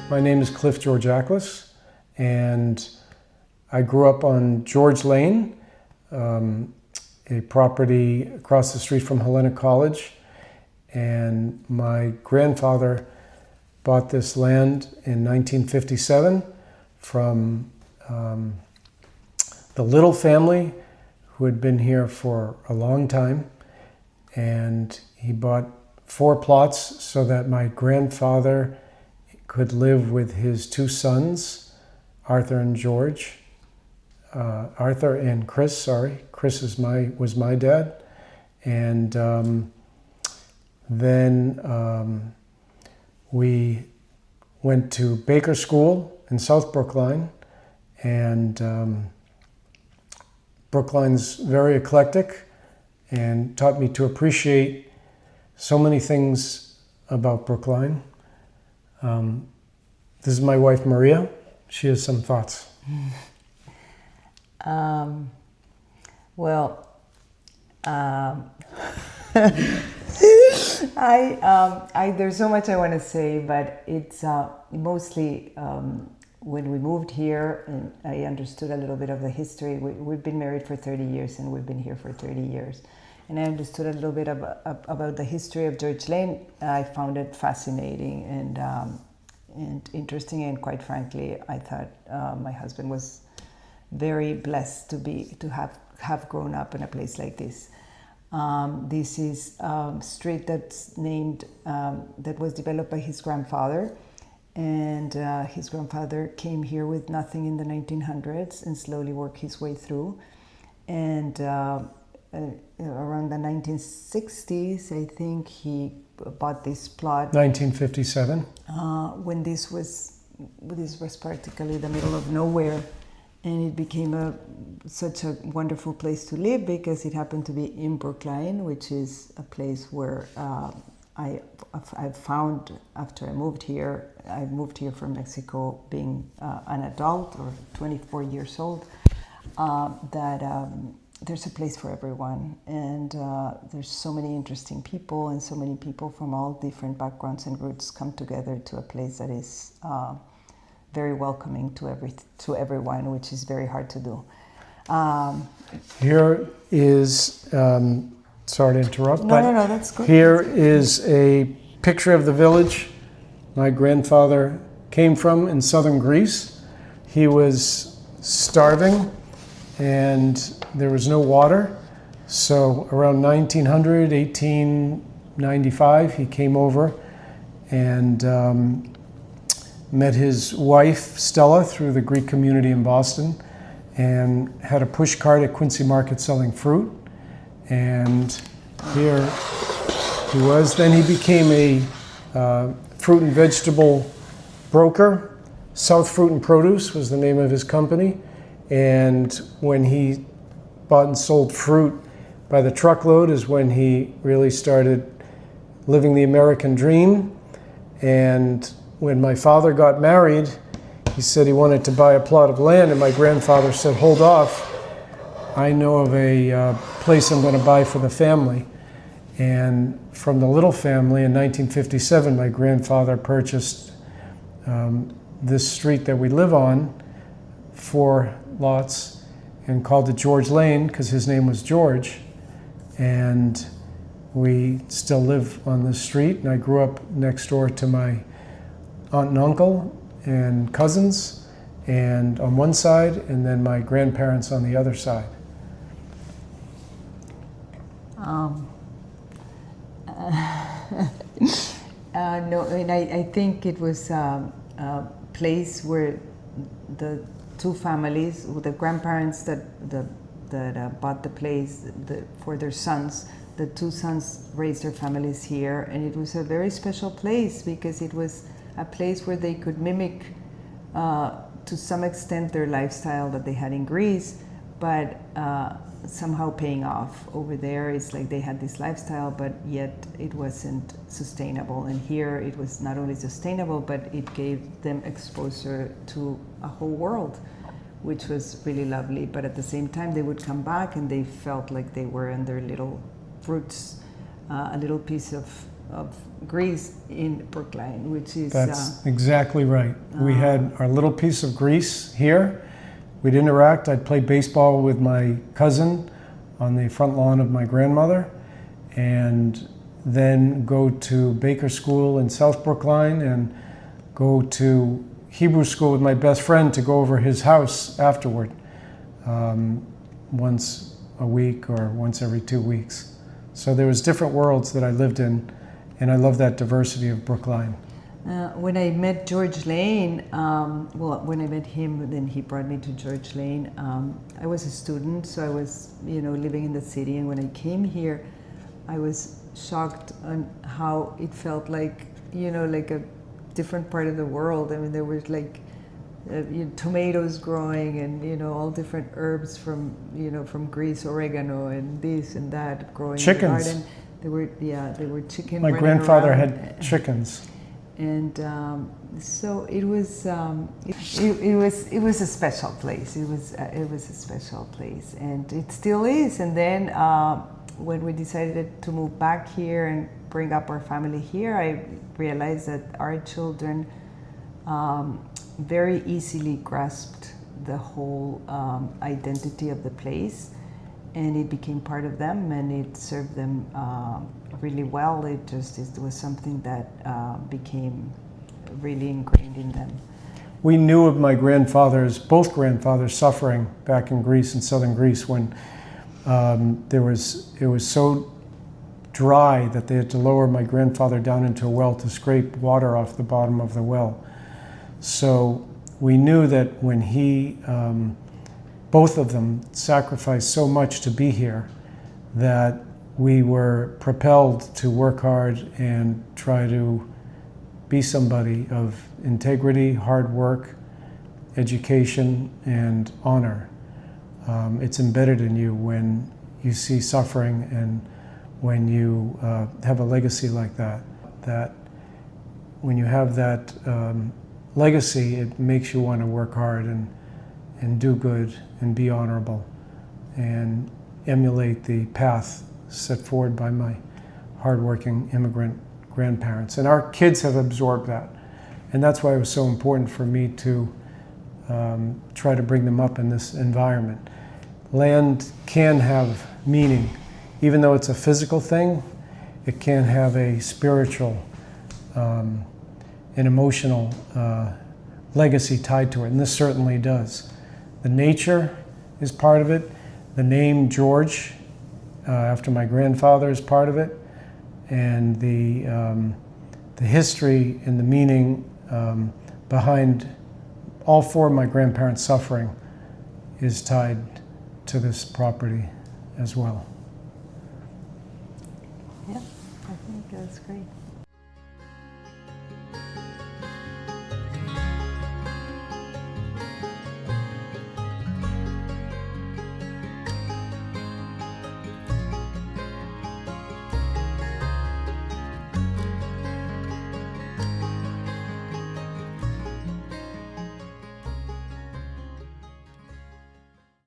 My name is Clift Georgaklis, and I grew up on George Lane, a property across the street from Helena College. And my grandfather bought this land in 1957 from the Little family, who had been here for a long time. And he bought 4 plots so that my grandfather could live with his 2 sons, Arthur and George. Arthur and Chris, sorry. Chris was my dad. And then we went to Baker School in South Brookline. And Brookline's very eclectic and taught me to appreciate so many things about Brookline. This is my wife, Maria. She has some thoughts. There's so much I want to say, but it's mostly when we moved here, and I understood a little bit of the history. We've been married for 30 years, and we've been here for 30 years. And I understood a little bit about the history of George Lane. I found it fascinating and interesting, and quite frankly, I thought my husband was very blessed to have grown up in a place like this. This is a street that's named, that was developed by his grandfather. And his grandfather came here with nothing in the 1900s and slowly worked his way through. And around the 1960s, I think he bought this plot. 1957. When this was practically the middle of nowhere. And it became such a wonderful place to live because it happened to be in Brookline, which is a place where I found after I moved here from Mexico being an adult or 24 years old, that there's a place for everyone. And there's so many interesting people, and so many people from all different backgrounds and roots come together to a place that is very welcoming to everyone, which is very hard to do. Here is, sorry to interrupt, No, that's good. Here is a picture of the village my grandfather came from in southern Greece. He was starving and there was no water. So around 1895, he came over and met his wife, Stella, through the Greek community in Boston, and had a push cart at Quincy Market selling fruit. And here he was. Then he became a fruit and vegetable broker. South Fruit and Produce was the name of his company. And when he bought and sold fruit by the truckload is when he really started living the American dream. And when my father got married, he said he wanted to buy a plot of land, and my grandfather said, hold off. I know of a place I'm going to buy for the family. And from the Little family in 1957, my grandfather purchased this street that we live on, 4 lots, and called it George Lane because his name was George. And we still live on this street, and I grew up next door to my aunt and uncle and cousins, and on one side, and then my grandparents on the other side. No, and I think it was a place where the 2 families, the grandparents that bought the place for their sons, the 2 sons raised their families here, and it was a very special place because it was a place where they could mimic to some extent their lifestyle that they had in Greece, but somehow paying off. Over there, it's like they had this lifestyle, but yet it wasn't sustainable. And here it was not only sustainable, but it gave them exposure to a whole world, which was really lovely. But at the same time, they would come back and they felt like they were in their little roots, a little piece of of Greece in Brookline, which is... That's exactly right. We had our little piece of Greece here. We'd interact. I'd play baseball with my cousin on the front lawn of my grandmother, and then go to Baker School in South Brookline and go to Hebrew school with my best friend to go over his house afterward, once a week or once every 2 weeks. So there was different worlds that I lived in, and I love that diversity of Brookline. When I met George Lane, well, when I met him, then he brought me to George Lane. I was a student, so I was, living in the city. And when I came here, I was shocked on how it felt like, like a different part of the world. I mean, there was like tomatoes growing, and all different herbs from Greece, oregano and this and that growing Chickens. in the garden. There were chickens. My grandfather had chickens. And so it was a special place. It was a special place, and it still is. And then when we decided to move back here and bring up our family here, I realized that our children very easily grasped the whole identity of the place, and it became part of them, and it served them really well. It was something that became really ingrained in them. We knew of my both grandfathers suffering back in Greece, in southern Greece, when it was so dry that they had to lower my grandfather down into a well to scrape water off the bottom of the well. So we knew that when both of them sacrificed so much to be here, that we were propelled to work hard and try to be somebody of integrity, hard work, education, and honor. It's embedded in you when you see suffering and when you have a legacy like that. That when you have that legacy, it makes you want to work hard and do good and be honorable and emulate the path set forward by my hardworking immigrant grandparents. And our kids have absorbed that. And that's why it was so important for me to try to bring them up in this environment. Land can have meaning. Even though it's a physical thing, it can have a spiritual and emotional legacy tied to it, and this certainly does. The nature is part of it. The name George, after my grandfather, is part of it, and the history and the meaning behind all four of my grandparents' suffering is tied to this property as well. Yeah, I think that's great.